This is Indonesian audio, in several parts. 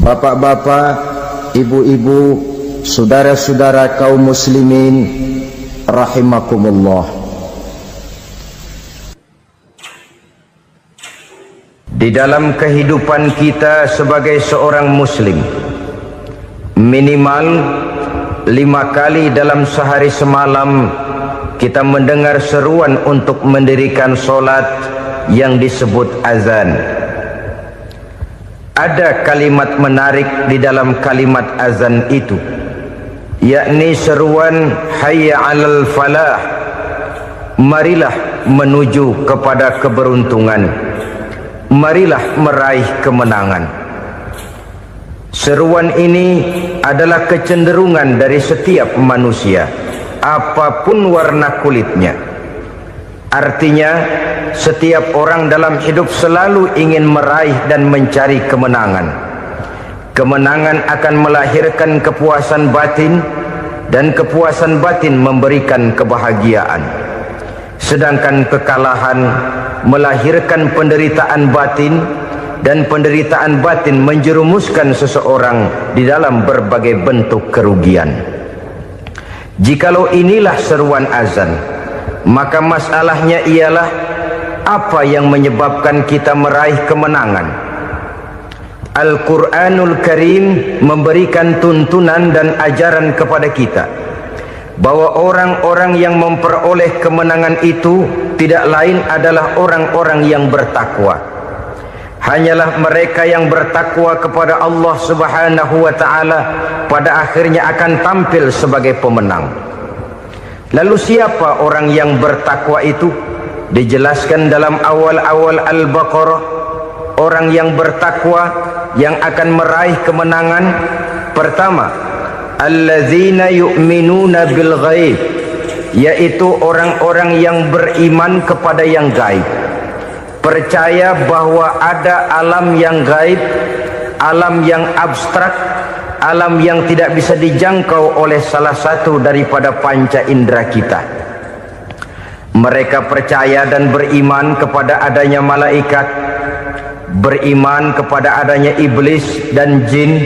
Bapak-bapak, ibu-ibu, saudara-saudara kaum muslimin rahimakumullah. Di dalam kehidupan kita sebagai seorang muslim, minimal 5 kali dalam sehari semalam kita mendengar seruan untuk mendirikan solat yang disebut azan. Ada kalimat menarik di dalam kalimat azan itu, yakni seruan hayya 'alal falah, marilah menuju kepada keberuntungan, marilah meraih kemenangan. Seruan ini adalah kecenderungan dari setiap manusia, apapun warna kulitnya. Artinya, setiap orang dalam hidup selalu ingin meraih dan mencari kemenangan. Kemenangan akan melahirkan kepuasan batin, dan kepuasan batin memberikan kebahagiaan. Sedangkan kekalahan melahirkan penderitaan batin, dan penderitaan batin menjerumuskan seseorang di dalam berbagai bentuk kerugian. Jikalau inilah seruan azan, maka masalahnya ialah apa yang menyebabkan kita meraih kemenangan. Al-Quranul Karim memberikan tuntunan dan ajaran kepada kita bahwa orang-orang yang memperoleh kemenangan itu tidak lain adalah orang-orang yang bertakwa. Hanyalah mereka yang bertakwa kepada Allah Subhanahu wa ta'ala pada akhirnya akan tampil sebagai pemenang. Lalu siapa orang yang bertakwa itu? Dijelaskan dalam awal-awal Al-Baqarah, orang yang bertakwa yang akan meraih kemenangan. Pertama, alladzina yu'minuna bil ghaib, yaitu orang-orang yang beriman kepada yang gaib, percaya bahwa ada alam yang gaib, alam yang abstrak, alam yang tidak bisa dijangkau oleh salah satu daripada panca indera kita. Mereka percaya dan beriman kepada adanya malaikat, beriman kepada adanya iblis dan jin,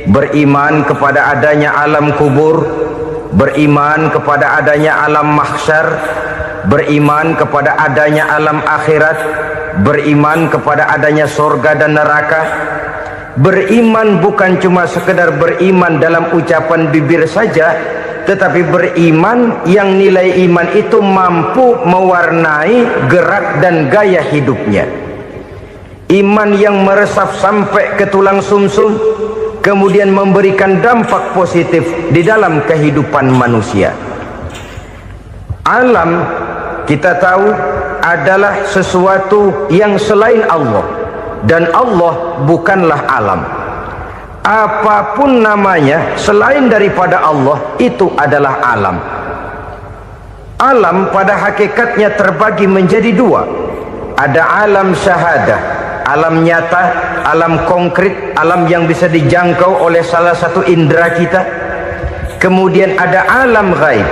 beriman kepada adanya alam kubur, beriman kepada adanya alam mahsyar, beriman kepada adanya alam akhirat, beriman kepada adanya surga dan neraka. Beriman bukan cuma sekedar beriman dalam ucapan bibir saja, tetapi beriman yang nilai iman itu mampu mewarnai gerak dan gaya hidupnya. Iman yang meresap sampai ke tulang sumsum, kemudian memberikan dampak positif di dalam kehidupan manusia. Alam, kita tahu, adalah sesuatu yang selain Allah, dan Allah bukanlah alam. Apapun namanya selain daripada Allah, itu adalah alam. Alam pada hakikatnya terbagi menjadi dua. Ada alam syahadah, alam nyata, alam konkret, alam yang bisa dijangkau oleh salah satu indera kita. Kemudian ada alam ghaib,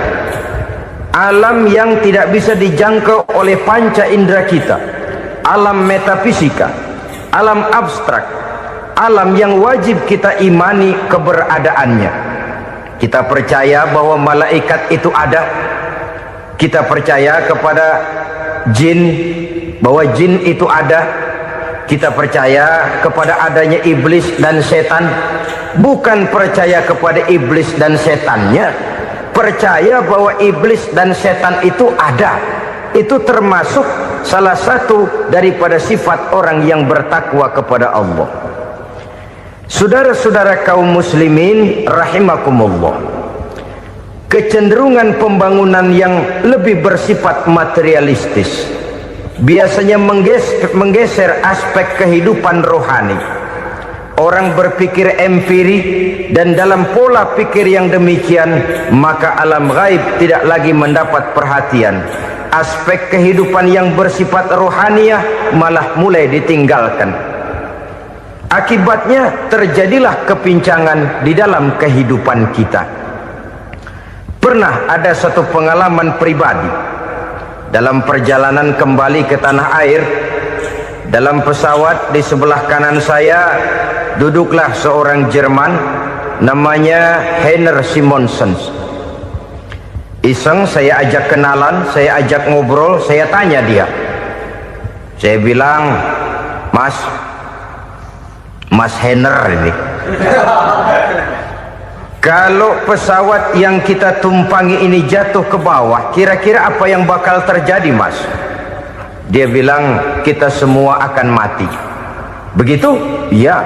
alam yang tidak bisa dijangkau oleh panca indera kita, alam metafisika, alam abstrak, alam yang wajib kita imani keberadaannya. Kita percaya bahwa malaikat itu ada, kita percaya kepada jin, bahwa jin itu ada, kita percaya kepada adanya iblis dan setan. Bukan percaya kepada iblis dan setannya, percaya bahwa iblis dan setan itu ada. Itu termasuk salah satu daripada sifat orang yang bertakwa kepada Allah. Saudara-saudara kaum muslimin rahimakumullah, kecenderungan pembangunan yang lebih bersifat materialistis biasanya menggeser aspek kehidupan rohani. Orang berpikir empiri, dan dalam pola pikir yang demikian maka alam gaib tidak lagi mendapat perhatian. Aspek kehidupan yang bersifat rohaniah malah mulai ditinggalkan. Akibatnya terjadilah kepincangan di dalam kehidupan kita. Pernah ada satu pengalaman pribadi dalam perjalanan kembali ke tanah air. Dalam pesawat di sebelah kanan saya duduklah seorang Jerman namanya Heiner Simonsen. Iseng saya ajak kenalan, saya ajak ngobrol, saya tanya dia. Saya bilang, Mas Heiner ini, kalau pesawat yang kita tumpangi ini jatuh ke bawah, kira-kira apa yang bakal terjadi, Mas? Dia bilang, kita semua akan mati. Begitu? Iya.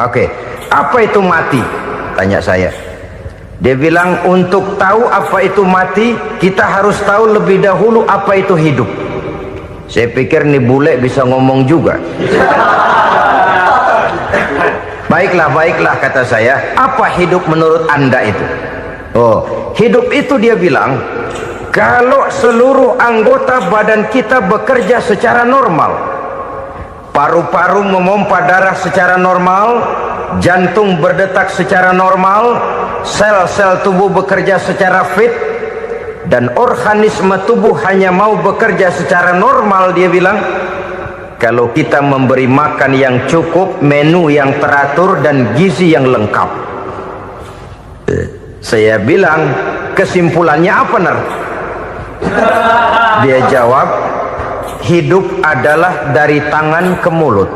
Oke. Apa itu mati? Tanya saya. Dia bilang, untuk tahu apa itu mati, kita harus tahu lebih dahulu apa itu hidup. Saya pikir nih bule bisa ngomong juga. Baiklah, kata saya. Apa hidup menurut Anda itu? Oh, hidup itu dia bilang, kalau seluruh anggota badan kita bekerja secara normal, paru-paru memompa darah secara normal, jantung berdetak secara normal, sel-sel tubuh bekerja secara fit, dan organisme tubuh hanya mau bekerja secara normal, dia bilang, kalau kita memberi makan yang cukup, menu yang teratur, dan gizi yang lengkap. Saya bilang, kesimpulannya apa, Ner? Dia jawab, hidup adalah dari tangan ke mulut.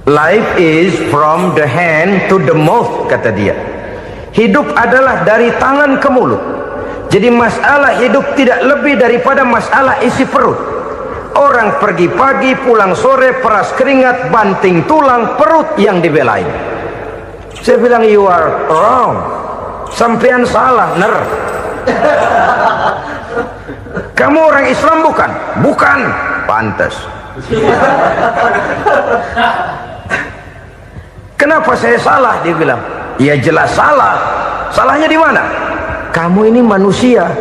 Life is from the hand to the mouth, kata dia. Hidup adalah dari tangan ke mulut. Jadi masalah hidup tidak lebih daripada masalah isi perut. Orang pergi pagi, pulang sore, peras keringat, banting tulang, perut yang dibelain. Saya bilang, you are wrong. Sampean salah, Ner. Kamu orang Islam bukan? Bukan. Pantas. Kenapa saya salah? Dia bilang, ya jelas salah. Salahnya di mana? Kamu ini manusia.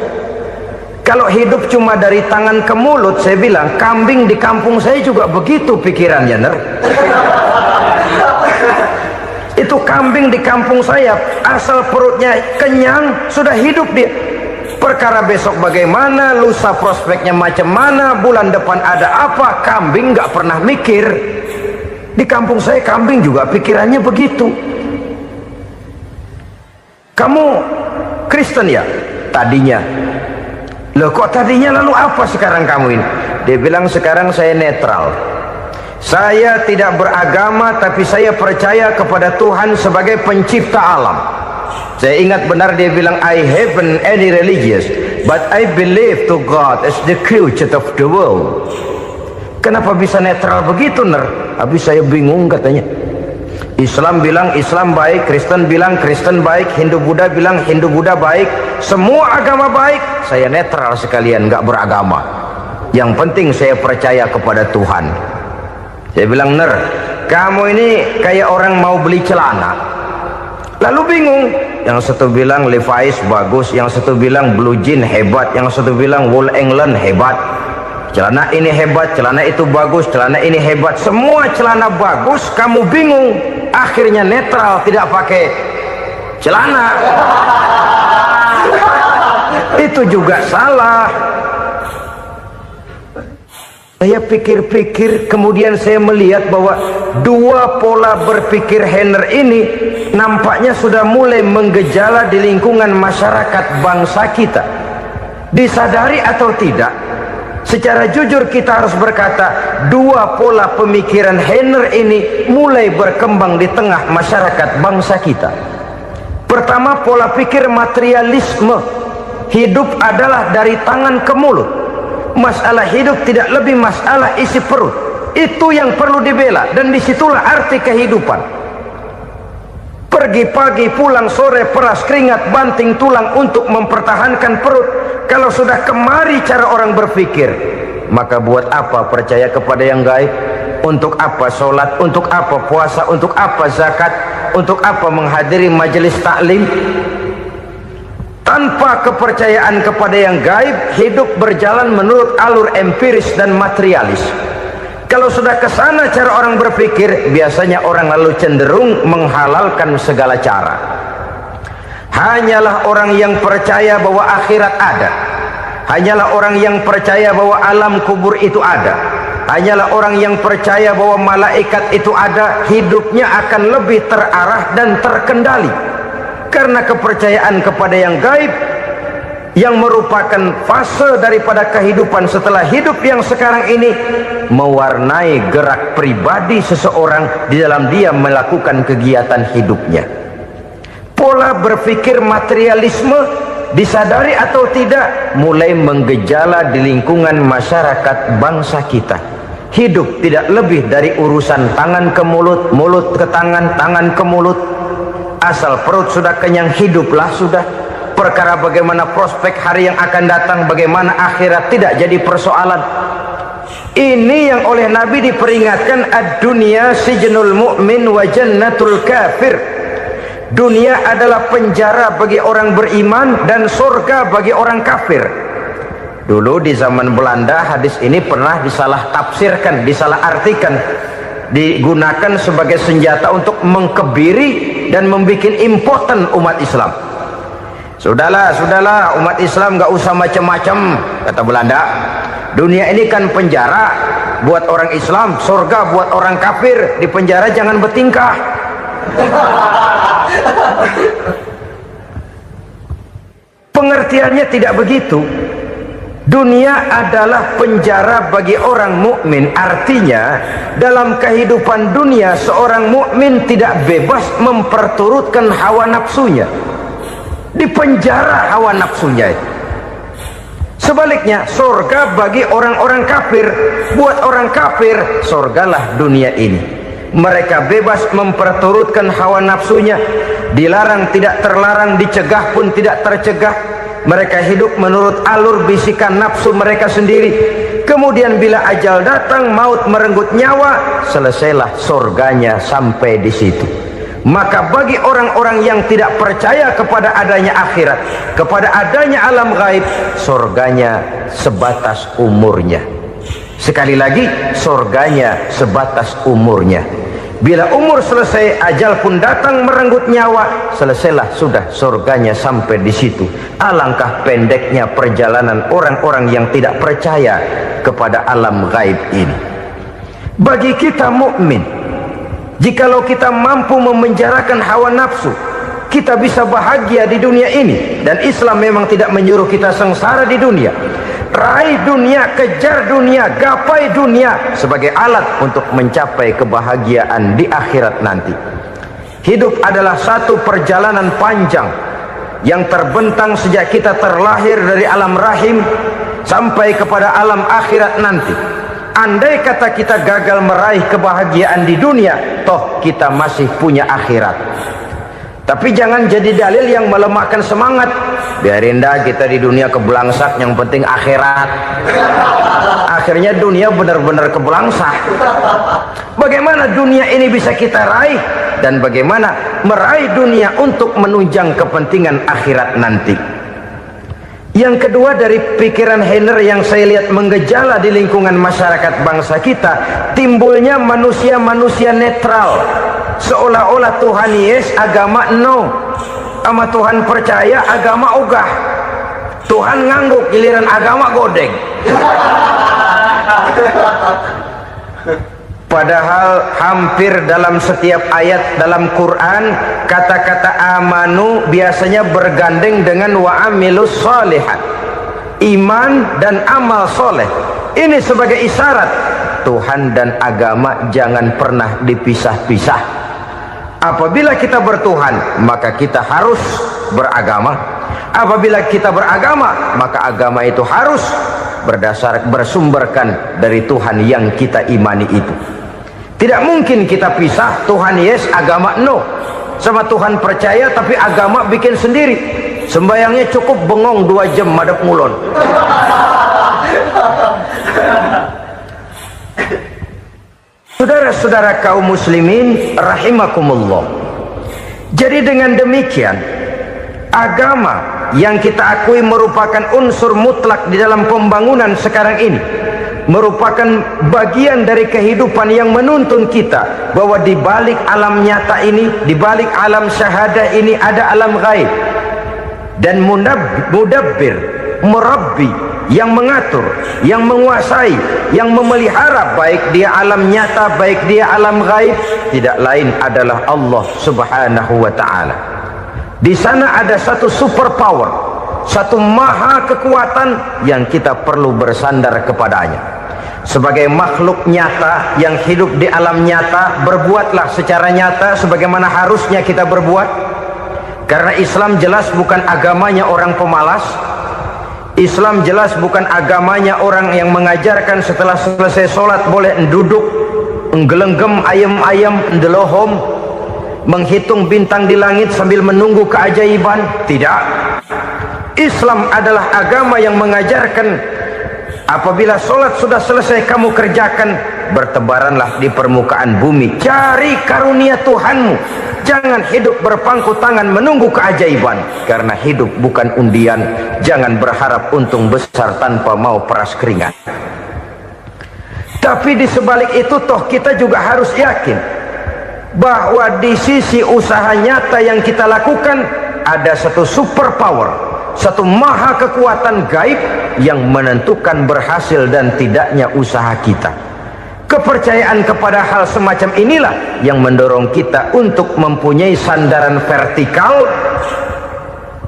Kalau hidup cuma dari tangan ke mulut, saya bilang, kambing di kampung saya juga begitu pikirannya, Ner. Itu kambing di kampung saya, asal perutnya kenyang, sudah hidup dia. Perkara besok bagaimana, lusa prospeknya macam mana, bulan depan ada apa, kambing nggak pernah mikir. Di kampung saya kambing juga pikirannya begitu. Kamu Kristen ya? Tadinya. Loh kok tadinya, lalu apa sekarang kamu ini? Dia bilang, sekarang saya netral. Saya tidak beragama, tapi saya percaya kepada Tuhan sebagai pencipta alam. Saya ingat benar dia bilang, I haven't any religious, but I believe to God as the creator of the world. Kenapa bisa netral begitu, Ner? Habis saya bingung, katanya. Islam bilang Islam baik, Kristen bilang Kristen baik, Hindu Buddha bilang Hindu Buddha baik, semua agama baik. Saya netral sekalian, nggak beragama. Yang penting saya percaya kepada Tuhan. Saya bilang, Ner, kamu ini kayak orang mau beli celana, lalu bingung. Yang satu bilang Levi's bagus, yang satu bilang Blue Jean hebat, yang satu bilang Wool England hebat. Celana ini hebat, celana itu bagus, celana ini hebat, semua celana bagus, kamu bingung. Akhirnya netral, tidak pakai celana. Itu juga salah. Saya pikir-pikir, kemudian saya melihat bahwa dua pola berpikir Heiner ini nampaknya sudah mulai menggejala di lingkungan masyarakat bangsa kita. Disadari atau tidak, secara jujur kita harus berkata, dua pola pemikiran Heiner ini mulai berkembang di tengah masyarakat bangsa kita. Pertama, pola pikir materialisme. Hidup adalah dari tangan ke mulut. Masalah hidup tidak lebih masalah isi perut. Itu yang perlu dibela, dan disitulah arti kehidupan. Pergi pagi, pulang sore, peras keringat, banting tulang untuk mempertahankan perut. Kalau sudah kemari cara orang berpikir, maka buat apa percaya kepada yang gaib? Untuk apa sholat? Untuk apa puasa? Untuk apa zakat? Untuk apa menghadiri majelis taklim? Tanpa kepercayaan kepada yang gaib, hidup berjalan menurut alur empiris dan materialis. Kalau sudah ke sana cara orang berpikir, biasanya orang lalu cenderung menghalalkan segala cara. Hanyalah orang yang percaya bahwa akhirat ada, hanyalah orang yang percaya bahwa alam kubur itu ada, hanyalah orang yang percaya bahwa malaikat itu ada, hidupnya akan lebih terarah dan terkendali. Karena kepercayaan kepada yang gaib, yang merupakan fase daripada kehidupan setelah hidup yang sekarang ini, mewarnai gerak pribadi seseorang di dalam dia melakukan kegiatan hidupnya. Pola berpikir materialisme, disadari atau tidak, mulai menggejala di lingkungan masyarakat bangsa kita. Hidup tidak lebih dari urusan tangan ke mulut, mulut ke tangan, tangan ke mulut. Asal perut sudah kenyang, hiduplah sudah. Perkara bagaimana prospek hari yang akan datang, bagaimana akhirat, tidak jadi persoalan. Ini yang oleh Nabi diperingatkan, ad-dunya sijnul mu'min wa jannatul kafir. Dunia adalah penjara bagi orang beriman dan surga bagi orang kafir. Dulu di zaman Belanda hadis ini pernah disalah tafsirkan, disalah artikan, digunakan sebagai senjata untuk mengkebiri dan membuat impoten umat Islam. Sudahlah umat Islam gak usah macam-macam, kata Belanda. Dunia ini kan penjara buat orang Islam, surga buat orang kafir. Di penjara jangan bertingkah. Pengertiannya tidak begitu. Dunia adalah penjara bagi orang mukmin. Artinya dalam kehidupan dunia seorang mukmin tidak bebas memperturutkan hawa nafsunya. Dipenjara hawa nafsunya. Sebaliknya surga bagi orang-orang kafir. Buat orang kafir surgalah dunia ini. Mereka bebas memperturutkan hawa nafsunya, dilarang tidak terlarang, dicegah pun tidak tercegah. Mereka hidup menurut alur bisikan nafsu mereka sendiri. Kemudian bila ajal datang, maut merenggut nyawa, selesailah surganya sampai di situ. Maka bagi orang-orang yang tidak percaya kepada adanya akhirat, kepada adanya alam gaib, surganya sebatas umurnya. Sekali lagi, surganya sebatas umurnya. Bila umur selesai, ajal pun datang merenggut nyawa, selesailah sudah surganya sampai di situ. Alangkah pendeknya perjalanan orang-orang yang tidak percaya kepada alam gaib ini. Bagi kita mukmin, jikalau kita mampu memenjarakan hawa nafsu, kita bisa bahagia di dunia ini. Dan Islam memang tidak menyuruh kita sengsara di dunia. Raih dunia, kejar dunia, gapai dunia sebagai alat untuk mencapai kebahagiaan di akhirat nanti. Hidup adalah satu perjalanan panjang yang terbentang sejak kita terlahir dari alam rahim sampai kepada alam akhirat nanti. Andai kata kita gagal meraih kebahagiaan di dunia, toh kita masih punya akhirat. Tapi jangan jadi dalil yang melemahkan semangat. Biarin dah kita di dunia kebelangsak, yang penting akhirat. Akhirnya dunia benar-benar kebelangsak. Bagaimana dunia ini bisa kita raih, dan bagaimana meraih dunia untuk menunjang kepentingan akhirat nanti. Yang kedua, dari pikiran Heiner yang saya lihat menggejala di lingkungan masyarakat bangsa kita, timbulnya manusia-manusia netral. Seolah-olah Tuhan yes, agama no. Sama Tuhan percaya, agama ogah. Tuhan ngangguk, giliran agama godeng. Padahal hampir dalam setiap ayat dalam Quran, kata-kata amanu biasanya bergandeng dengan wa amilus sholihat. Iman dan amal soleh. Ini sebagai isyarat Tuhan dan agama jangan pernah dipisah-pisah. Apabila kita bertuhan, maka kita harus beragama. Apabila kita beragama, maka agama itu harus bersumberkan dari Tuhan yang kita imani itu. Tidak mungkin kita pisah, Tuhan yes, agama no. Sama Tuhan percaya tapi agama bikin sendiri. Sembayangnya cukup bengong 2 jam madep mulon. Saudara-saudara kaum muslimin rahimakumullah. Jadi dengan demikian, agama yang kita akui merupakan unsur mutlak di dalam pembangunan sekarang ini, merupakan bagian dari kehidupan yang menuntun kita bahwa di balik alam nyata ini, di balik alam syahadah ini ada alam gaib. Dan mudabbir, murabbi, yang mengatur, yang menguasai, yang memelihara, baik dia alam nyata, baik dia alam gaib, tidak lain adalah Allah Subhanahu wa ta'ala. Di sana ada satu super power, satu maha kekuatan yang kita perlu bersandar kepadanya. Sebagai makhluk nyata yang hidup di alam nyata, berbuatlah secara nyata sebagaimana harusnya kita berbuat. Karena Islam jelas bukan agamanya orang pemalas. Islam jelas bukan agamanya orang yang mengajarkan setelah selesai sholat boleh duduk, nggelenggem ayam-ayam, ndelohom, menghitung bintang di langit sambil menunggu keajaiban. Tidak. Islam adalah agama yang mengajarkan apabila sholat sudah selesai kamu kerjakan, bertebaranlah di permukaan bumi, cari karunia Tuhanmu. Jangan hidup berpangku tangan menunggu keajaiban, karena hidup bukan undian. Jangan berharap untung besar tanpa mau peras keringat. Tapi di sebalik itu toh kita juga harus yakin bahwa di sisi usaha nyata yang kita lakukan ada satu super power, satu maha kekuatan gaib yang menentukan berhasil dan tidaknya usaha kita. Kepercayaan kepada hal semacam inilah yang mendorong kita untuk mempunyai sandaran vertikal,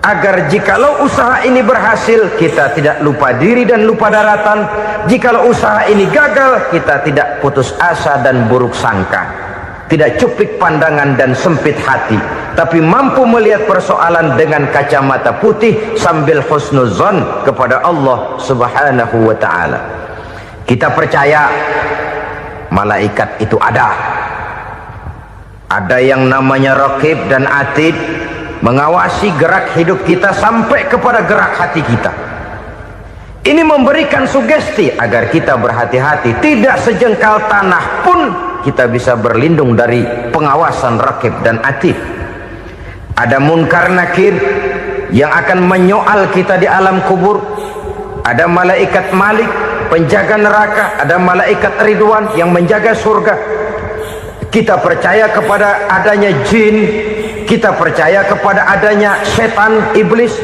agar jikalau usaha ini berhasil, kita tidak lupa diri dan lupa daratan. Jikalau usaha ini gagal, kita tidak putus asa dan buruk sangka, tidak cuplik pandangan dan sempit hati, tapi mampu melihat persoalan dengan kacamata putih sambil husnuzon kepada Allah Subhanahu wa ta'ala. Kita percaya malaikat itu ada yang namanya Raqib dan Atid, mengawasi gerak hidup kita sampai kepada gerak hati kita. Ini memberikan sugesti agar kita berhati-hati, tidak sejengkal tanah pun kita bisa berlindung dari pengawasan Raqib dan Atid. Ada Munkar Nakir yang akan menyoal kita di alam kubur. Ada malaikat Malik, penjaga neraka. Ada malaikat Ridwan yang menjaga surga. Kita percaya kepada adanya jin, kita percaya kepada adanya setan, iblis.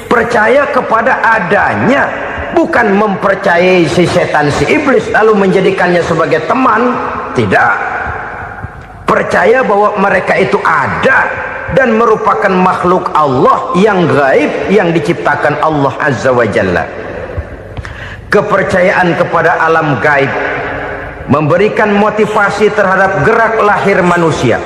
Percaya kepada adanya, bukan mempercayai si setan, si iblis lalu menjadikannya sebagai teman. Tidak. Percaya bahwa mereka itu ada dan merupakan makhluk Allah yang gaib, yang diciptakan Allah Azza wa Jalla. Kepercayaan kepada alam gaib memberikan motivasi terhadap gerak lahir manusia,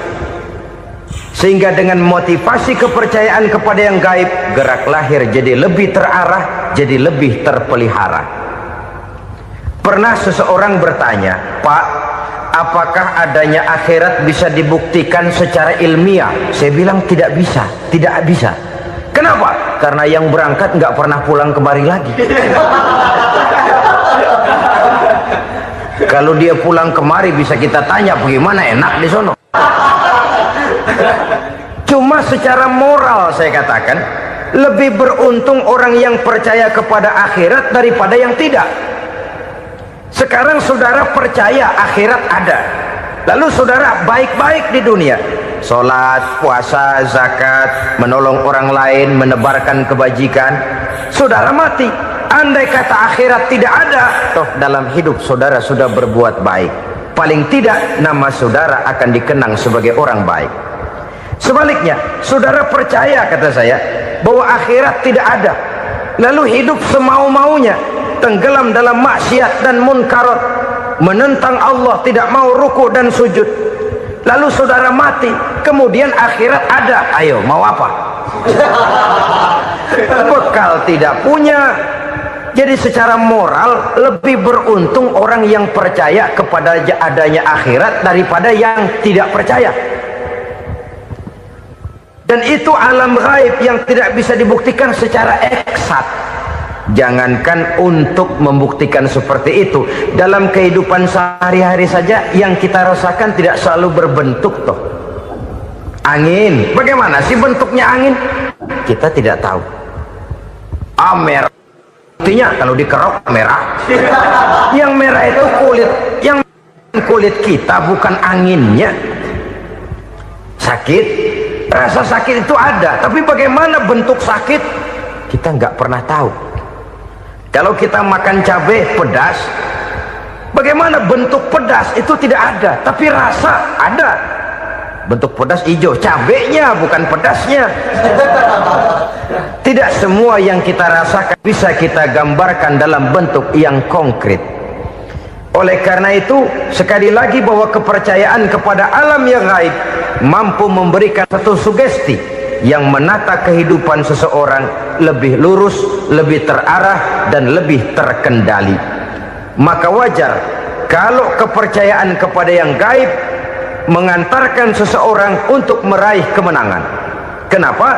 sehingga dengan motivasi kepercayaan kepada yang gaib, gerak lahir jadi lebih terarah, jadi lebih terpelihara. Pernah seseorang bertanya, "Pak, apakah adanya akhirat bisa dibuktikan secara ilmiah?" Saya bilang tidak bisa, tidak bisa. Kenapa? Karena yang berangkat nggak pernah pulang kembali lagi. Kalau dia pulang kemari bisa kita tanya bagaimana enak di sono. Cuma secara moral saya katakan, lebih beruntung orang yang percaya kepada akhirat daripada yang tidak. Sekarang saudara percaya akhirat ada, lalu saudara baik-baik di dunia, sholat, puasa, zakat, menolong orang lain, menebarkan kebajikan. Saudara mati, andai kata akhirat tidak ada, toh dalam hidup saudara sudah berbuat baik, paling tidak nama saudara akan dikenang sebagai orang baik. Sebaliknya, saudara percaya, kata saya, bahwa akhirat tidak ada, lalu hidup semau-maunya, tenggelam dalam maksiat dan munkarat, menentang Allah, tidak mau ruku dan sujud, lalu saudara mati, kemudian akhirat ada, ayo mau apa? Bekal tidak punya. Jadi secara moral lebih beruntung orang yang percaya kepada adanya akhirat daripada yang tidak percaya. Dan itu alam gaib yang tidak bisa dibuktikan secara eksat. Jangankan untuk membuktikan seperti itu, dalam kehidupan sehari-hari saja yang kita rasakan tidak selalu berbentuk toh. Angin, bagaimana sih bentuknya angin? Kita tidak tahu. Merah, artinya kalau dikerok merah. Yang merah itu kulit, yang kulit kita bukan anginnya. Sakit, rasa sakit itu ada, tapi bagaimana bentuk sakit kita nggak pernah tahu. Kalau kita makan cabai pedas, bagaimana bentuk pedas itu tidak ada, tapi rasa ada. Bentuk pedas hijau, cabenya bukan pedasnya. Tidak semua yang kita rasakan bisa kita gambarkan dalam bentuk yang konkret. Oleh karena itu, sekali lagi bahwa kepercayaan kepada alam yang gaib mampu memberikan satu sugesti yang menata kehidupan seseorang lebih lurus, lebih terarah, dan lebih terkendali. Maka wajar kalau kepercayaan kepada yang gaib mengantarkan seseorang untuk meraih kemenangan. Kenapa?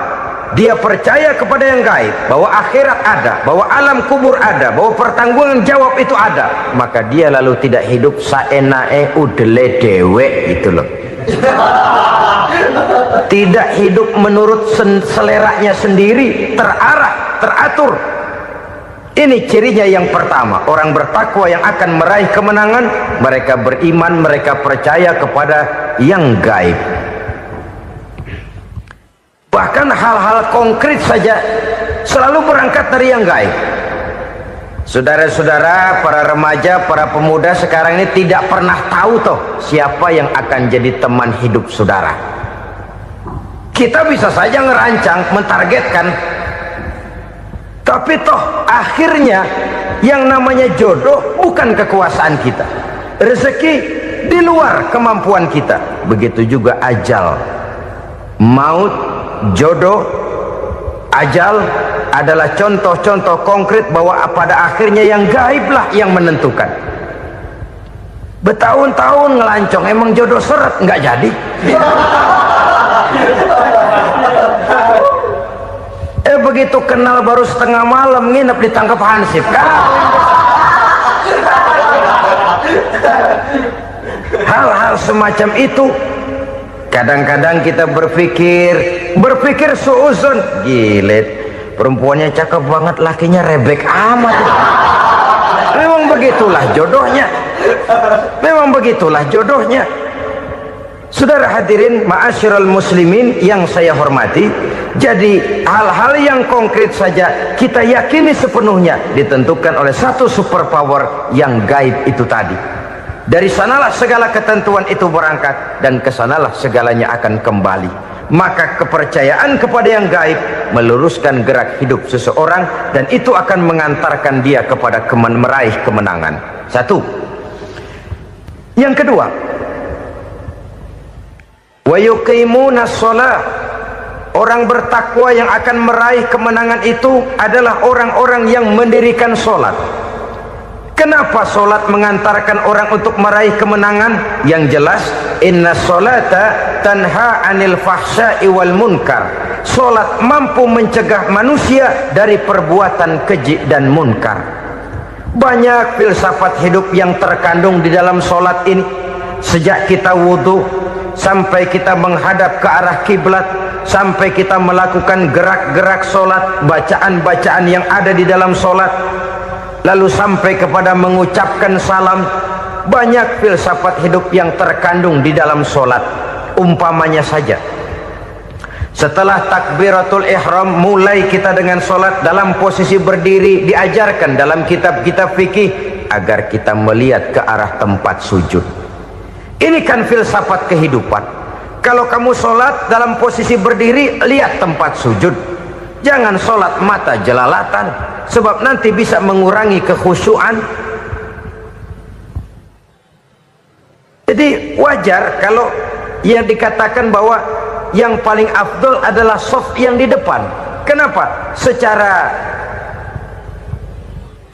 Dia percaya kepada yang gaib, bahwa akhirat ada, bahwa alam kubur ada, bahwa pertanggungan jawab itu ada. Maka dia lalu tidak hidup saenae udele dewe, gitu loh. Tidak hidup menurut seleranya sendiri, terarah, teratur. Ini cirinya yang pertama. Orang bertakwa yang akan meraih kemenangan, mereka beriman, mereka percaya kepada yang gaib. Bahkan hal-hal konkret saja selalu berangkat dari yang gaib. Saudara-saudara, para remaja, para pemuda sekarang ini tidak pernah tahu toh siapa yang akan jadi teman hidup saudara. Kita bisa saja ngerancang, mentargetkan, tapi toh akhirnya yang namanya jodoh bukan kekuasaan kita. Rezeki di luar kemampuan kita. Begitu juga ajal, maut, jodoh, ajal adalah contoh-contoh konkret bahwa pada akhirnya yang gaiblah yang menentukan. Bertahun-tahun ngelancong, emang jodoh seret nggak jadi. Begitu kenal baru setengah malam nginep ditangkap hansip kan. Hal-hal semacam itu kadang-kadang kita berpikir suuzon, gilet, perempuannya cakep banget, lakinya rebek amat. Memang begitulah jodohnya. Memang begitulah jodohnya. Saudara hadirin ma'asyiral muslimin yang saya hormati, jadi hal-hal yang konkret saja kita yakini sepenuhnya ditentukan oleh satu superpower yang gaib itu tadi. Dari sanalah segala ketentuan itu berangkat dan kesanalah segalanya akan kembali. Maka kepercayaan kepada yang gaib meluruskan gerak hidup seseorang dan itu akan mengantarkan dia kepada meraih kemenangan. Satu. Yang kedua, wa yuqimuna shalah. Orang bertakwa yang akan meraih kemenangan itu adalah orang-orang yang mendirikan sholat. Kenapa sholat mengantarkan orang untuk meraih kemenangan? Yang jelas, inna sholata tanha anil fahsya'i wal munkar. Sholat mampu mencegah manusia dari perbuatan keji dan munkar. Banyak filsafat hidup yang terkandung di dalam sholat ini. Sejak kita wudhu sampai kita menghadap ke arah kiblat, sampai kita melakukan gerak-gerak sholat, bacaan-bacaan yang ada di dalam sholat, lalu sampai kepada mengucapkan salam. Banyak filsafat hidup yang terkandung di dalam sholat. Umpamanya saja, setelah takbiratul ihram mulai kita dengan sholat dalam posisi berdiri, diajarkan dalam kitab-kitab fikih agar kita melihat ke arah tempat sujud. Ini kan filsafat kehidupan. Kalau kamu sholat dalam posisi berdiri, lihat tempat sujud. Jangan sholat mata jelalatan, sebab nanti bisa mengurangi kekhusyuan. Jadi wajar kalau yang dikatakan bahwa yang paling afdol adalah shaf yang di depan. Kenapa? Secara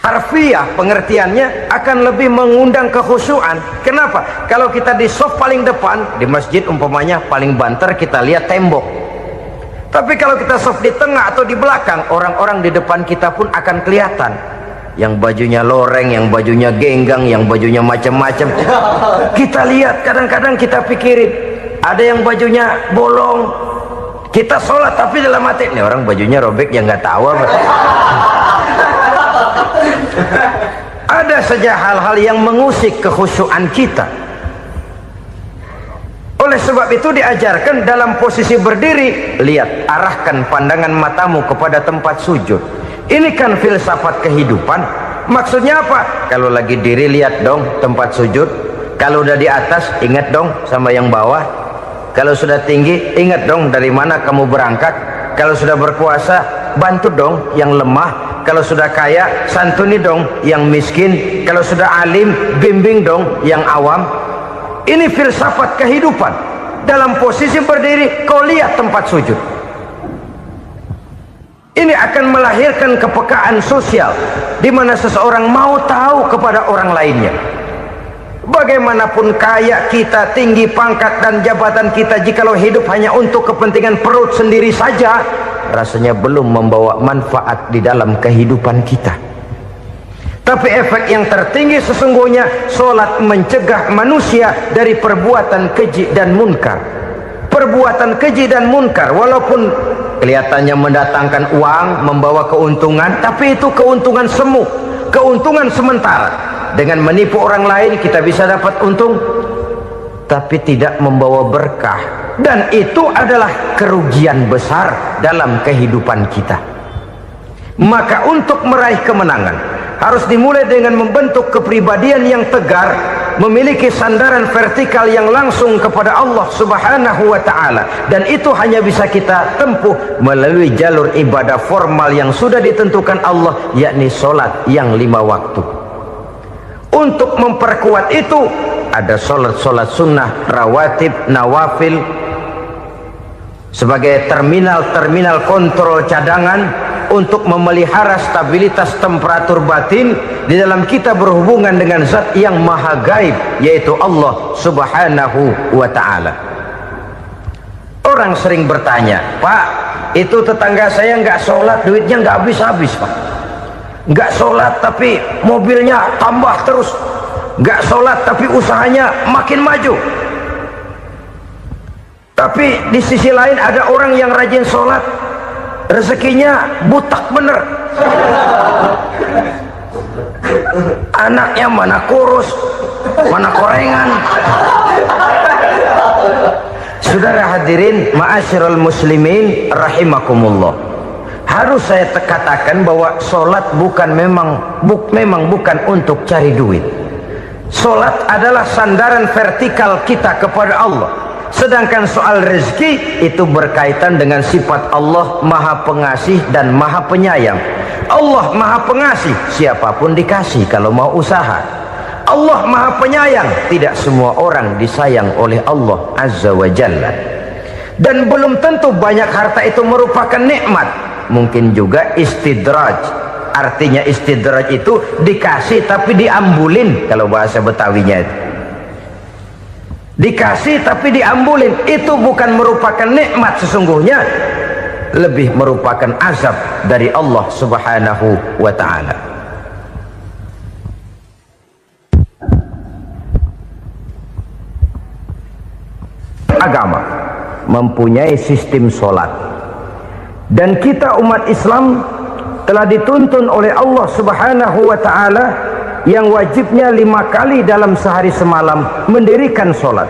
harfiah pengertiannya akan lebih mengundang kekhusyuan. Kenapa? Kalau kita di shaf paling depan di masjid umpamanya paling banter kita lihat tembok. Tapi kalau kita shaf di tengah atau di belakang, orang-orang di depan kita pun akan kelihatan. Yang bajunya loreng, yang bajunya genggang, yang bajunya macam-macam. Kita lihat, kadang-kadang kita pikirin, ada yang bajunya bolong. Kita sholat tapi dalam hati, nih orang bajunya robek yang nggak tahu apa. Ada saja hal-hal yang mengusik kekhusyuan kita. Oleh sebab itu diajarkan dalam posisi berdiri, lihat, arahkan pandangan matamu kepada tempat sujud. Ini kan filsafat kehidupan. Maksudnya apa? Kalau lagi diri lihat dong tempat sujud, kalau udah di atas ingat dong sama yang bawah, kalau sudah tinggi ingat dong dari mana kamu berangkat, kalau sudah berkuasa bantu dong yang lemah, kalau sudah kaya santuni dong yang miskin, kalau sudah alim bimbing dong yang awam. Ini filsafat kehidupan. Dalam posisi berdiri kau lihat tempat sujud. Ini akan melahirkan kepekaan sosial di mana seseorang mau tahu kepada orang lainnya. Bagaimanapun kaya kita, tinggi pangkat dan jabatan kita, jikalau hidup hanya untuk kepentingan perut sendiri saja, rasanya belum membawa manfaat di dalam kehidupan kita. Tapi efek yang tertinggi sesungguhnya, solat mencegah manusia dari perbuatan keji dan munkar. Perbuatan keji dan munkar walaupun kelihatannya mendatangkan uang, membawa keuntungan, tapi itu keuntungan semu, keuntungan sementara. Dengan menipu orang lain kita bisa dapat untung, tapi tidak membawa berkah, dan itu adalah kerugian besar dalam kehidupan kita. Maka untuk meraih kemenangan harus dimulai dengan membentuk kepribadian yang tegar, memiliki sandaran vertikal yang langsung kepada Allah Subhanahu wa ta'ala, dan itu hanya bisa kita tempuh melalui jalur ibadah formal yang sudah ditentukan Allah, yakni solat yang 5 waktu. Untuk memperkuat itu ada solat-solat sunnah, rawatib, nawafil sebagai terminal-terminal kontrol cadangan untuk memelihara stabilitas temperatur batin di dalam kita berhubungan dengan zat yang maha gaib, yaitu Allah Subhanahu wa ta'ala. Orang sering bertanya, Pak, itu tetangga saya nggak sholat, duitnya nggak habis-habis, Pak. Nggak sholat tapi mobilnya tambah terus, nggak sholat tapi usahanya makin maju. Tapi di sisi lain ada orang yang rajin sholat, rezekinya butak bener, anaknya mana kurus mana korengan. Saudara hadirin ma'asyiral muslimin rahimakumullah, harus saya katakan bahwa solat memang bukan untuk cari duit. Solat adalah sandaran vertikal kita kepada Allah. Sedangkan soal rezeki itu berkaitan dengan sifat Allah maha pengasih dan maha penyayang. Allah maha pengasih, siapapun dikasih kalau mau usaha. Allah maha penyayang, tidak semua orang disayang oleh Allah Azza wa Jalla. Dan belum tentu banyak harta itu merupakan nikmat, mungkin juga istidraj. Artinya istidraj itu dikasih tapi diambulin, kalau bahasa Betawinya itu. Dikasih tapi diambulin, itu bukan merupakan nikmat sesungguhnya, lebih merupakan azab dari Allah Subhanahu wa ta'ala. Agama mempunyai sistem solat, dan kita umat Islam telah dituntun oleh Allah Subhanahu wa ta'ala yang wajibnya 5 kali dalam sehari semalam mendirikan solat,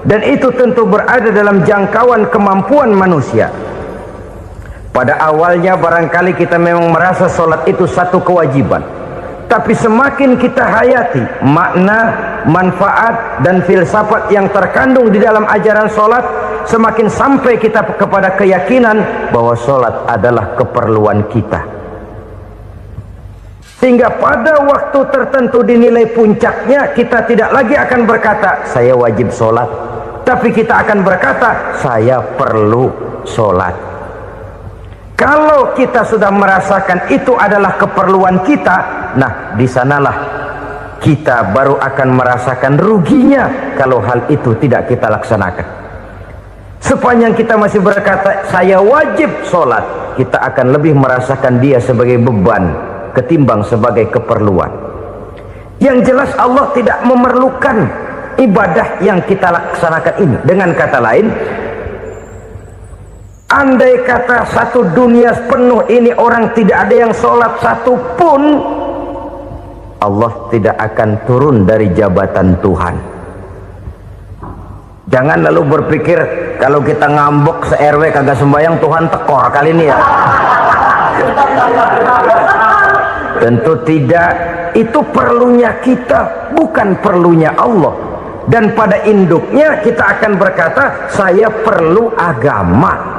dan itu tentu berada dalam jangkauan kemampuan manusia. Pada awalnya barangkali kita memang merasa solat itu satu kewajiban, tapi semakin kita hayati makna, manfaat dan filsafat yang terkandung di dalam ajaran solat, semakin sampai kita kepada keyakinan bahwa solat adalah keperluan kita. Sehingga pada waktu tertentu dinilai puncaknya, kita tidak lagi akan berkata saya wajib sholat, tapi kita akan berkata saya perlu sholat. Kalau kita sudah merasakan itu adalah keperluan kita, nah di sanalah kita baru akan merasakan ruginya kalau hal itu tidak kita laksanakan. Sepanjang kita masih berkata saya wajib sholat, kita akan lebih merasakan dia sebagai beban ketimbang sebagai keperluan. Yang jelas Allah tidak memerlukan ibadah yang kita laksanakan ini. Dengan kata lain, andai kata satu dunia penuh ini orang tidak ada yang sholat satu pun, Allah tidak akan turun dari jabatan Tuhan. Jangan lalu berpikir kalau kita ngambek se-RW kagak sembahyang Tuhan tekor kali ini ya. Tentu tidak. Itu perlunya kita, bukan perlunya Allah. Dan pada induknya kita akan berkata, saya perlu agama.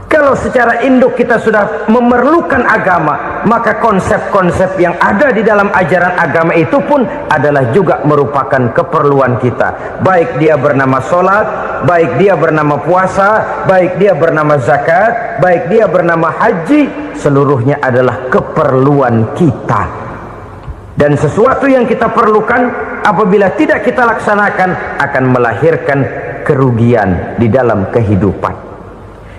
Kalau secara induk kita sudah memerlukan agama, maka konsep-konsep yang ada di dalam ajaran agama itu pun adalah juga merupakan keperluan kita. Baik dia bernama sholat, baik dia bernama puasa, baik dia bernama zakat, baik dia bernama haji, seluruhnya adalah keperluan kita. Dan sesuatu yang kita perlukan apabila tidak kita laksanakan akan melahirkan kerugian di dalam kehidupan.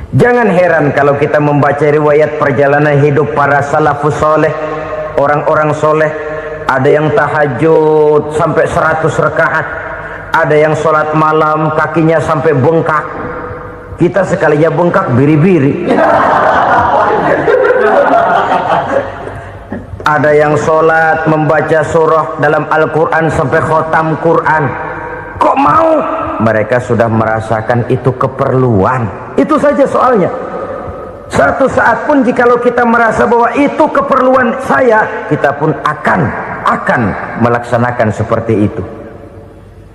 Jangan heran kalau kita membaca riwayat perjalanan hidup para salafus soleh, orang-orang soleh. Ada yang tahajud sampai 100 rakaat, ada yang sholat malam kakinya sampai bengkak. Kita sekalinya bengkak biri-biri. Ada yang sholat membaca surah dalam Al-Quran sampai khotam Quran. Kok mau? Mereka sudah merasakan itu keperluan. Itu saja soalnya. Satu saat pun jikalau kita merasa bahwa itu keperluan saya, kita pun akan melaksanakan seperti itu.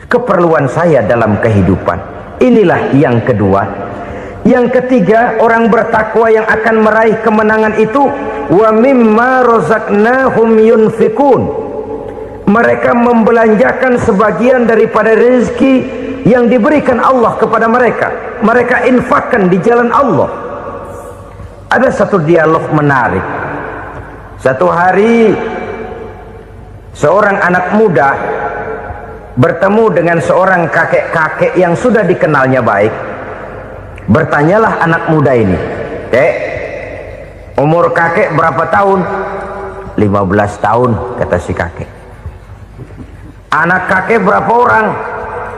Keperluan saya dalam kehidupan. Inilah yang kedua. Yang ketiga, orang bertakwa yang akan meraih kemenangan itu, wa mimma razaqnahum yunfikun. Mereka membelanjakan sebagian daripada rezeki yang diberikan Allah kepada mereka. Mereka infakkan di jalan Allah. Ada satu dialog menarik. Satu hari seorang anak muda bertemu dengan seorang kakek-kakek yang sudah dikenalnya baik. Bertanyalah anak muda ini, "Kek, umur kakek berapa tahun?" 15 tahun, kata si kakek. Anak kakek berapa orang?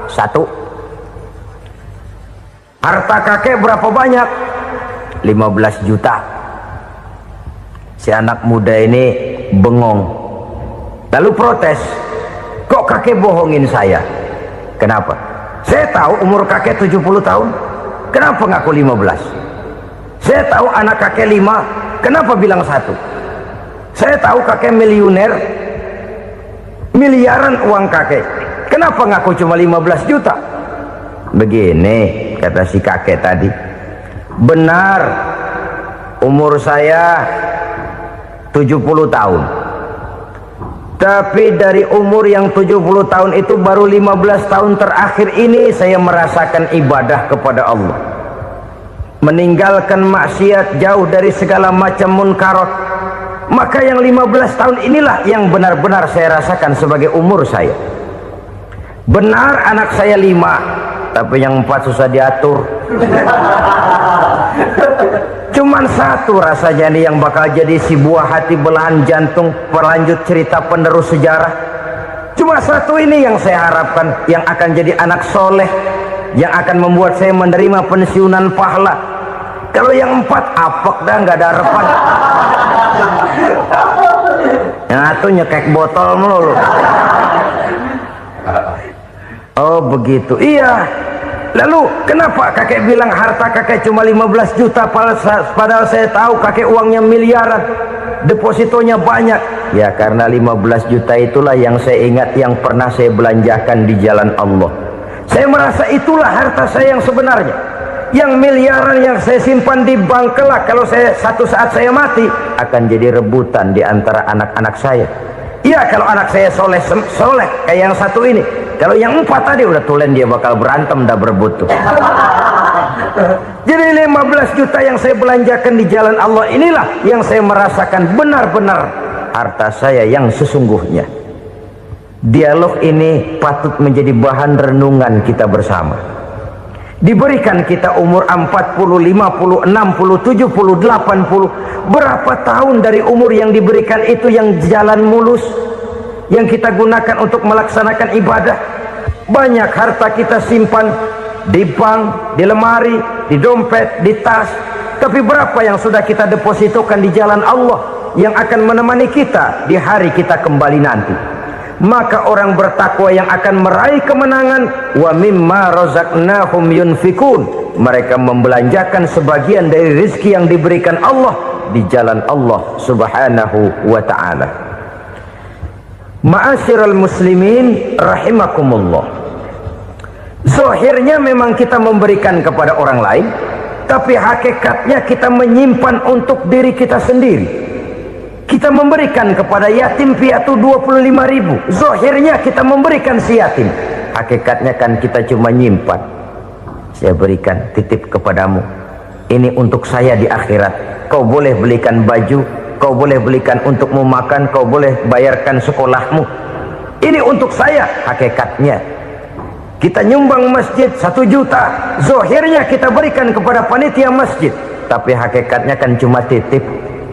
1. Harta kakek berapa banyak? 15 juta. Si anak muda ini bengong, lalu protes, "Kok kakek bohongin saya?" "Kenapa?" "Saya tahu umur kakek 70 tahun. Kenapa ngaku 15? Saya tahu anak kakek 5. Kenapa bilang 1? Saya tahu kakek miliuner, miliaran uang kakek. Kenapa ngaku cuma 15 juta? Begini, kata si kakek tadi, benar umur saya 70 tahun. Tapi dari umur yang 70 tahun itu baru 15 tahun terakhir ini saya merasakan ibadah kepada Allah. Meninggalkan maksiat, jauh dari segala macam munkarat. Maka yang 15 tahun inilah yang benar-benar saya rasakan sebagai umur saya. Benar anak saya 5, tapi yang 4 susah diatur. Cuman 1 rasanya nih yang bakal jadi si buah hati, belahan jantung, pelanjut cerita penerus sejarah. Cuma 1 ini yang saya harapkan, yang akan jadi anak soleh, yang akan membuat saya menerima pensiunan pahala. Kalau yang 4 apek dah, nggak ada harapan. Yang 1 nyekek botol melulu. Oh begitu, iya. Lalu kenapa kakek bilang harta kakek cuma 15 juta padahal saya tahu kakek uangnya miliaran, depositonya banyak? Ya karena 15 juta itulah yang saya ingat yang pernah saya belanjakan di jalan Allah. Saya merasa itulah harta saya yang sebenarnya. Yang miliaran yang saya simpan di bank kelak, kalau satu saat saya mati, akan jadi rebutan di antara anak-anak saya. Iya kalau anak saya soleh kayak yang 1 ini. Kalau yang 4 tadi udah tulen dia bakal berantem dah berebut tuh. Jadi 15 juta yang saya belanjakan di jalan Allah inilah yang saya merasakan benar-benar harta saya yang sesungguhnya. Dialog ini patut menjadi bahan renungan kita bersama. Diberikan kita umur 40, 50, 60, 70, 80. Berapa tahun dari umur yang diberikan itu yang jalan mulus, yang kita gunakan untuk melaksanakan ibadah? Banyak harta kita simpan di bank, di lemari, di dompet, di tas. Tapi berapa yang sudah kita depositokan di jalan Allah yang akan menemani kita di hari kita kembali nanti? Maka orang bertakwa yang akan meraih kemenangan, wa mimma razaqnahum yunfikun, mereka membelanjakan sebagian dari rezeki yang diberikan Allah di jalan Allah subhanahu wa ta'ala. Ma'asyiral muslimin rahimakumullah, zahirnya memang kita memberikan kepada orang lain, tapi hakikatnya kita menyimpan untuk diri kita sendiri. Kita memberikan kepada yatim piatu 25.000, zahirnya kita memberikan si yatim, hakikatnya kan kita cuma nyimpan. Saya berikan, titip kepadamu, ini untuk saya di akhirat. Kau boleh belikan baju, kau boleh belikan untukmu makan, kau boleh bayarkan sekolahmu, ini untuk saya. Hakikatnya kita nyumbang masjid 1 juta, zahirnya kita berikan kepada panitia masjid, tapi hakikatnya kan cuma titip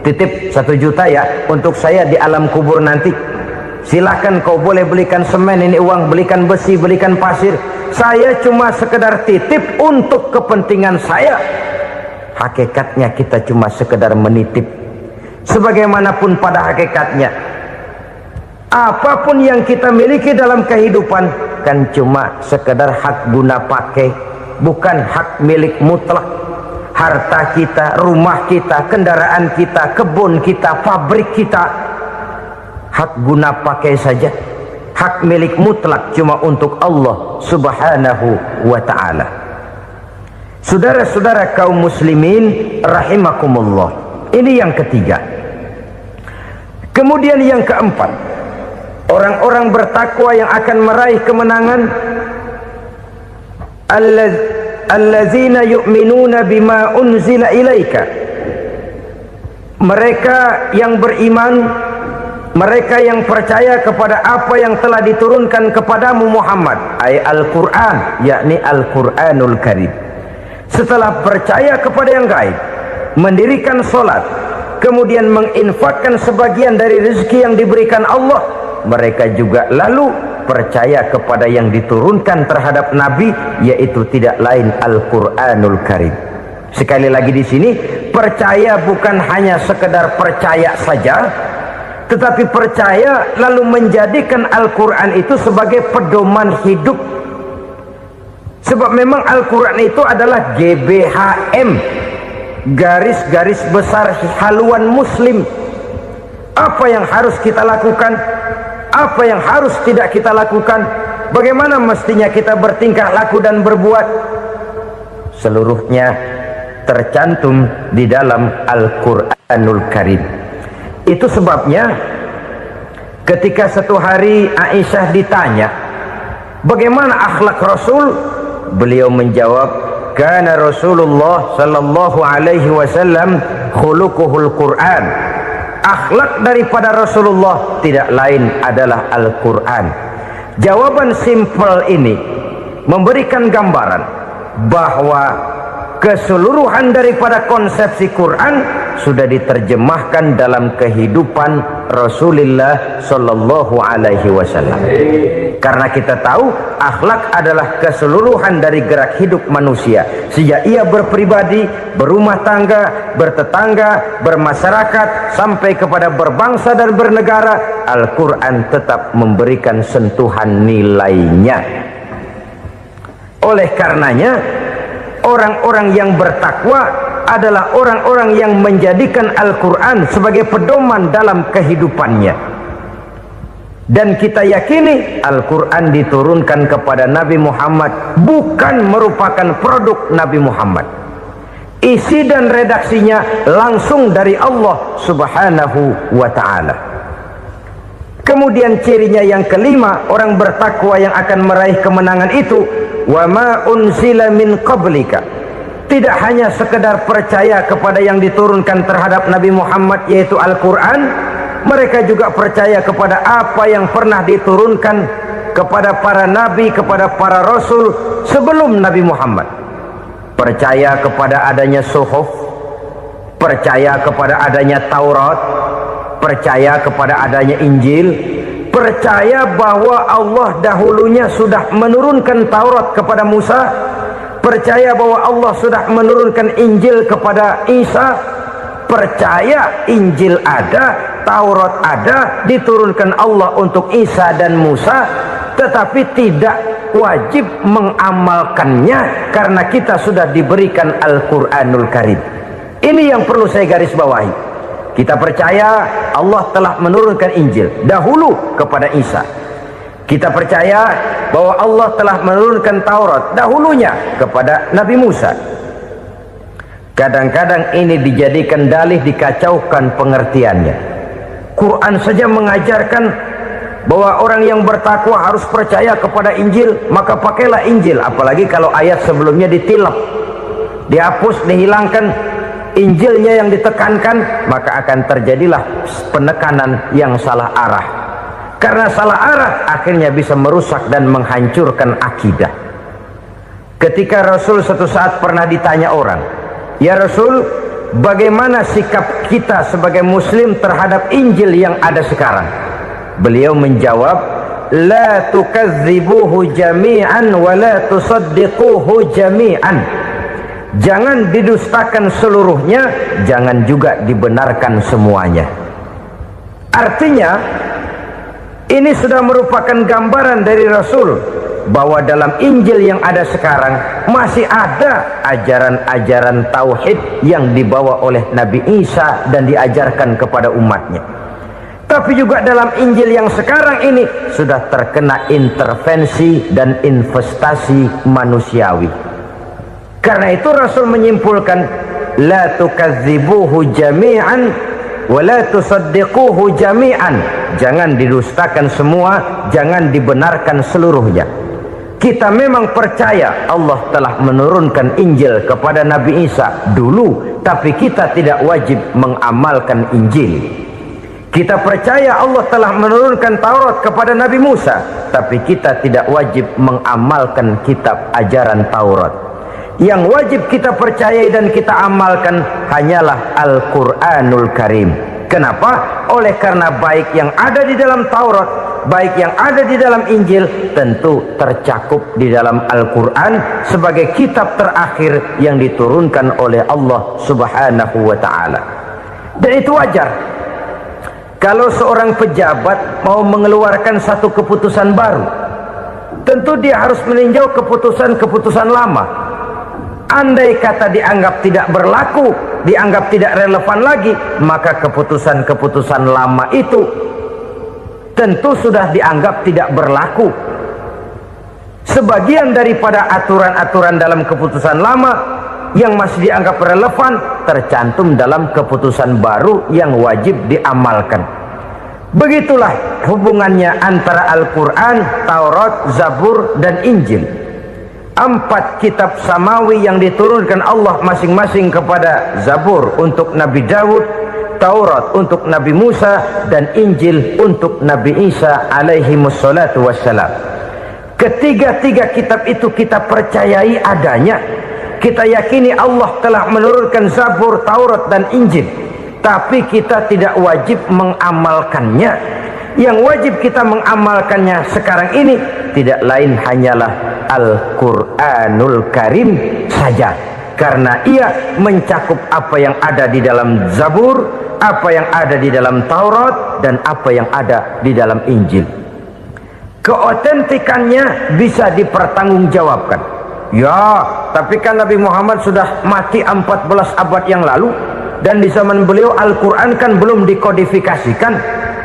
1 juta ya, untuk saya di alam kubur nanti. Silahkan kau boleh belikan semen, ini uang, belikan besi, belikan pasir, saya cuma sekedar titip untuk kepentingan saya. Hakikatnya kita cuma sekedar menitip. Sebagaimanapun pada hakikatnya, apapun yang kita miliki dalam kehidupan kan cuma sekedar hak guna pakai, bukan hak milik mutlak. Harta kita, rumah kita, kendaraan kita, kebun kita, pabrik kita, hak guna pakai saja. Hak milik mutlak cuma untuk Allah subhanahu wa ta'ala. Saudara-saudara kaum muslimin rahimakumullah, ini yang ketiga. Kemudian yang keempat, orang-orang bertakwa yang akan meraih kemenangan, allazina yu'minuna bima unzila ilaika, mereka yang beriman, mereka yang percaya kepada apa yang telah diturunkan kepadamu Muhammad, ay Al-Quran, yakni Al-Quranul Karim. Setelah percaya kepada yang gaib, mendirikan solat, kemudian menginfakkan sebagian dari rezeki yang diberikan Allah, mereka juga lalu percaya kepada yang diturunkan terhadap Nabi, yaitu tidak lain Al-Quranul Karim. Sekali lagi di sini, percaya bukan hanya sekedar percaya saja, tetapi percaya lalu menjadikan Al-Quran itu sebagai pedoman hidup. Sebab memang Al-Quran itu adalah GBHM, garis-garis besar haluan muslim. Apa yang harus kita lakukan, apa yang harus tidak kita lakukan, bagaimana mestinya kita bertingkah laku dan berbuat, seluruhnya tercantum di dalam Al-Quranul Karim. Itu sebabnya ketika satu hari Aisyah ditanya bagaimana akhlak Rasul, beliau menjawab, kana Rasulullah sallallahu alaihi wasallam khuluquhul Quran. Akhlak daripada Rasulullah tidak lain adalah Al-Quran. Jawaban simpel ini memberikan gambaran bahwa keseluruhan daripada konsepsi Quran sudah diterjemahkan dalam kehidupan Rasulullah sallallahu alaihi wasallam. Karena kita tahu akhlak adalah keseluruhan dari gerak hidup manusia, sejak ia berpribadi, berumah tangga, bertetangga, bermasyarakat, sampai kepada berbangsa dan bernegara. Al-Quran tetap memberikan sentuhan nilainya. Oleh karenanya, orang-orang yang bertakwa adalah orang-orang yang menjadikan Al-Quran sebagai pedoman dalam kehidupannya. Dan kita yakini Al-Quran diturunkan kepada Nabi Muhammad, bukan merupakan produk Nabi Muhammad. Isi dan redaksinya langsung dari Allah subhanahu wa ta'ala. Kemudian cirinya yang kelima, orang bertakwa yang akan meraih kemenangan itu, wa ma unzila min qablika, tidak hanya sekedar percaya kepada yang diturunkan terhadap Nabi Muhammad yaitu Al-Quran, mereka juga percaya kepada apa yang pernah diturunkan kepada para nabi, kepada para rasul sebelum Nabi Muhammad. Percaya kepada adanya suhuf, percaya kepada adanya Taurat, percaya kepada adanya Injil, percaya bahwa Allah dahulunya sudah menurunkan Taurat kepada Musa, percaya bahwa Allah sudah menurunkan Injil kepada Isa, percaya Injil ada, Taurat ada, diturunkan Allah untuk Isa dan Musa, tetapi tidak wajib mengamalkannya karena kita sudah diberikan Al-Quranul Karim. Ini yang perlu saya garis bawahi. Kita percaya Allah telah menurunkan Injil dahulu kepada Isa. Kita percaya bahwa Allah telah menurunkan Taurat dahulunya kepada Nabi Musa. Kadang-kadang ini dijadikan dalih, dikacaukan pengertiannya. Quran saja mengajarkan bahwa orang yang bertakwa harus percaya kepada Injil, maka pakailah Injil. Apalagi kalau ayat sebelumnya ditilap, dihapus, dihilangkan, Injilnya yang ditekankan, maka akan terjadilah penekanan yang salah arah. Karena salah arah akhirnya bisa merusak dan menghancurkan akidah. Ketika Rasul suatu saat pernah ditanya orang, "Ya Rasul, bagaimana sikap kita sebagai muslim terhadap Injil yang ada sekarang?" Beliau menjawab, "La tukadzibuhu jami'an wa la tusaddiquhu jami'an." Jangan didustakan seluruhnya, jangan juga dibenarkan semuanya. Artinya, ini sudah merupakan gambaran dari Rasul bahwa dalam Injil yang ada sekarang masih ada ajaran-ajaran tauhid yang dibawa oleh Nabi Isa dan diajarkan kepada umatnya. Tapi juga dalam Injil yang sekarang ini sudah terkena intervensi dan investasi manusiawi. Karena itu Rasul menyimpulkan, la tukadzibuhu jami'an wa la tusaddiquhu jami'an. Jangan didustakan semua, jangan dibenarkan seluruhnya. Kita memang percaya Allah telah menurunkan Injil kepada Nabi Isa dulu, tapi kita tidak wajib mengamalkan Injil. Kita percaya Allah telah menurunkan Taurat kepada Nabi Musa, tapi kita tidak wajib mengamalkan kitab ajaran Taurat. Yang wajib kita percayai dan kita amalkan hanyalah Al-Quranul Karim. Kenapa? Oleh karena baik yang ada di dalam Taurat, baik yang ada di dalam Injil, tentu tercakup di dalam Al-Quran sebagai kitab terakhir yang diturunkan oleh Allah Subhanahu wa Ta'ala. Dan itu wajar. Kalau seorang pejabat mau mengeluarkan satu keputusan baru, tentu dia harus meninjau keputusan-keputusan lama. Andai kata dianggap tidak berlaku, dianggap tidak relevan lagi, maka keputusan-keputusan lama itu tentu sudah dianggap tidak berlaku. Sebagian daripada aturan-aturan dalam keputusan lama yang masih dianggap relevan tercantum dalam keputusan baru yang wajib diamalkan. Begitulah hubungannya antara Al-Quran, Taurat, Zabur, dan Injil. 4 kitab samawi yang diturunkan Allah masing-masing kepada Zabur untuk Nabi Daud, Taurat untuk Nabi Musa, dan Injil untuk Nabi Isa alaihi wassalatu wassalam. Ketiga-tiga kitab itu kita percayai adanya. Kita yakini Allah telah menurunkan Zabur, Taurat, dan Injil, tapi kita tidak wajib mengamalkannya. Yang wajib kita mengamalkannya sekarang ini tidak lain hanyalah Al-Quranul Karim saja, karena ia mencakup apa yang ada di dalam Zabur, apa yang ada di dalam Taurat, dan apa yang ada di dalam Injil. Keotentikannya bisa dipertanggungjawabkan. Ya, tapi kan Nabi Muhammad sudah mati 14 abad yang lalu, dan di zaman beliau Al-Quran kan belum dikodifikasikan,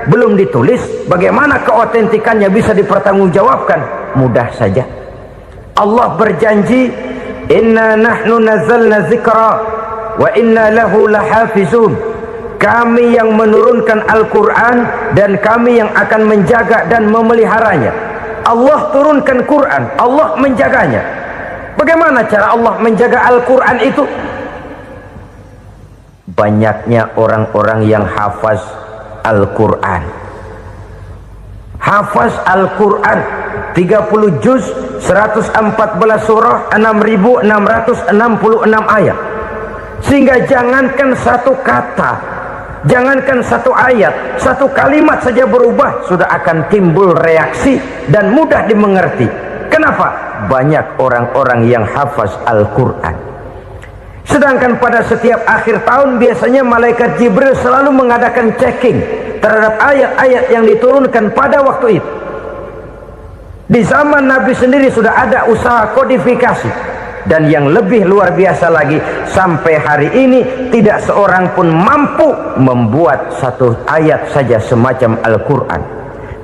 belum ditulis. Bagaimana keotentikannya bisa dipertanggungjawabkan? Mudah saja. Allah berjanji, inna nahnu nazzalna dzikra wa inna lahu lahafizun. Kami yang menurunkan Al-Quran dan kami yang akan menjaga dan memeliharanya. Allah turunkan Quran, Allah menjaganya. Bagaimana cara Allah menjaga Al-Quran itu? Banyaknya orang-orang yang hafaz Al-Quran. Hafaz Al-Quran 30 juz, 114 surah, 6.666 ayat. Sehingga jangankan satu kata, jangankan satu ayat, satu kalimat saja berubah sudah akan timbul reaksi dan mudah dimengerti. Kenapa? Banyak orang-orang yang hafaz Al-Quran. Sedangkan pada setiap akhir tahun biasanya malaikat Jibril selalu mengadakan checking terhadap ayat-ayat yang diturunkan pada waktu itu. Di zaman Nabi sendiri sudah ada usaha kodifikasi. Dan yang lebih luar biasa lagi, sampai hari ini tidak seorang pun mampu membuat satu ayat saja semacam Al-Quran.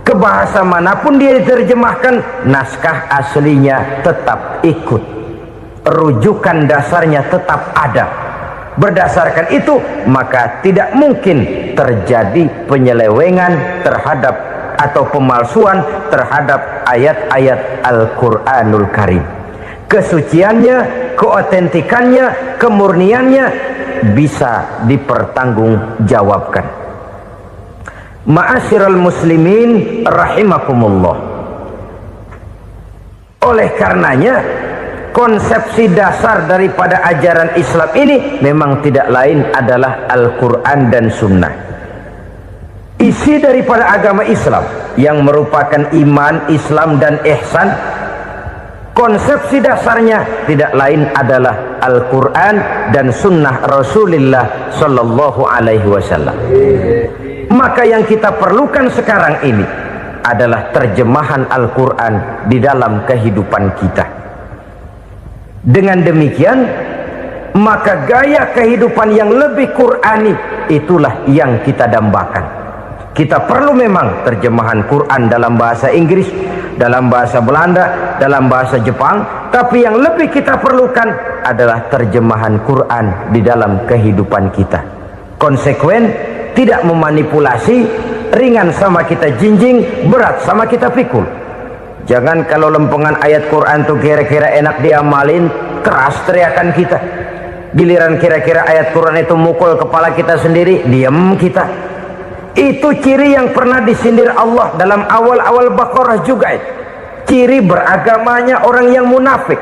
Ke bahasa manapun dia diterjemahkan, naskah aslinya tetap ikut, rujukan dasarnya tetap ada. Berdasarkan itu, maka tidak mungkin terjadi penyelewengan terhadap atau pemalsuan terhadap ayat-ayat Al-Quranul Karim. Kesuciannya, keotentikannya, kemurniannya bisa dipertanggungjawabkan. Ma'asyiral muslimin rahimakumullah. Oleh karenanya, konsepsi dasar daripada ajaran Islam ini memang tidak lain adalah Al-Quran dan Sunnah. Isi daripada agama Islam yang merupakan iman, Islam dan ihsan, konsepsi dasarnya tidak lain adalah Al-Quran dan Sunnah Rasulullah Sallallahu Alaihi Wasallam. Maka yang kita perlukan sekarang ini adalah terjemahan Al-Quran di dalam kehidupan kita. Dengan demikian, maka gaya kehidupan yang lebih Qurani itulah yang kita dambakan. Kita perlu memang terjemahan Quran dalam bahasa Inggris, dalam bahasa Belanda, dalam bahasa Jepang, tapi yang lebih kita perlukan adalah terjemahan Quran di dalam kehidupan kita. Konsekuen, tidak memanipulasi, ringan sama kita jinjing, berat sama kita pikul. Jangan kalau lempengan ayat Quran tuh kira-kira enak diamalin, keras teriakan kita. Giliran kira-kira ayat Quran itu mukul kepala kita sendiri, diam kita. Itu ciri yang pernah disindir Allah dalam awal-awal Baqarah juga itu. Ciri beragamanya orang yang munafik.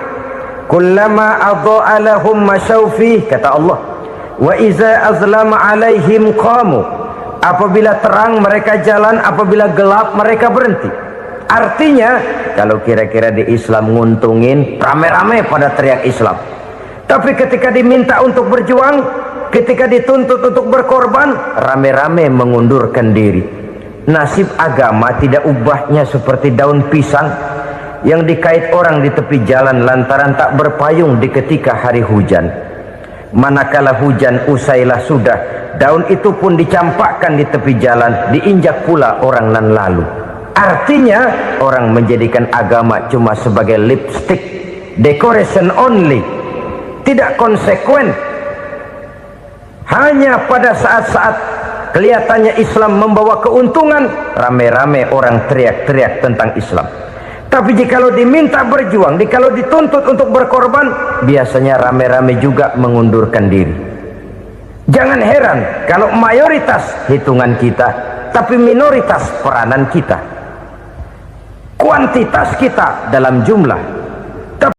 Kullama adha'a lahum masyawfih, kata Allah. Wa iza azlama alaihim qamu. Apabila terang mereka jalan, apabila gelap mereka berhenti. Artinya, kalau kira-kira di Islam nguntungin, rame-rame pada teriak Islam. Tapi ketika diminta untuk berjuang, ketika dituntut untuk berkorban, rame-rame mengundurkan diri. Nasib agama tidak ubahnya seperti daun pisang yang dikait orang di tepi jalan lantaran tak berpayung di ketika hari hujan. Manakala hujan usailah sudah, daun itu pun dicampakkan di tepi jalan, diinjak pula orang nan lalu. Artinya, orang menjadikan agama cuma sebagai lipstick, decoration only, tidak konsekuen. Hanya pada saat-saat kelihatannya Islam membawa keuntungan, rame-rame orang teriak-teriak tentang Islam. Tapi jikalau diminta berjuang, jikalau dituntut untuk berkorban, biasanya rame-rame juga mengundurkan diri. Jangan heran kalau mayoritas hitungan kita, tapi minoritas peranan kita. Kuantitas kita dalam jumlah,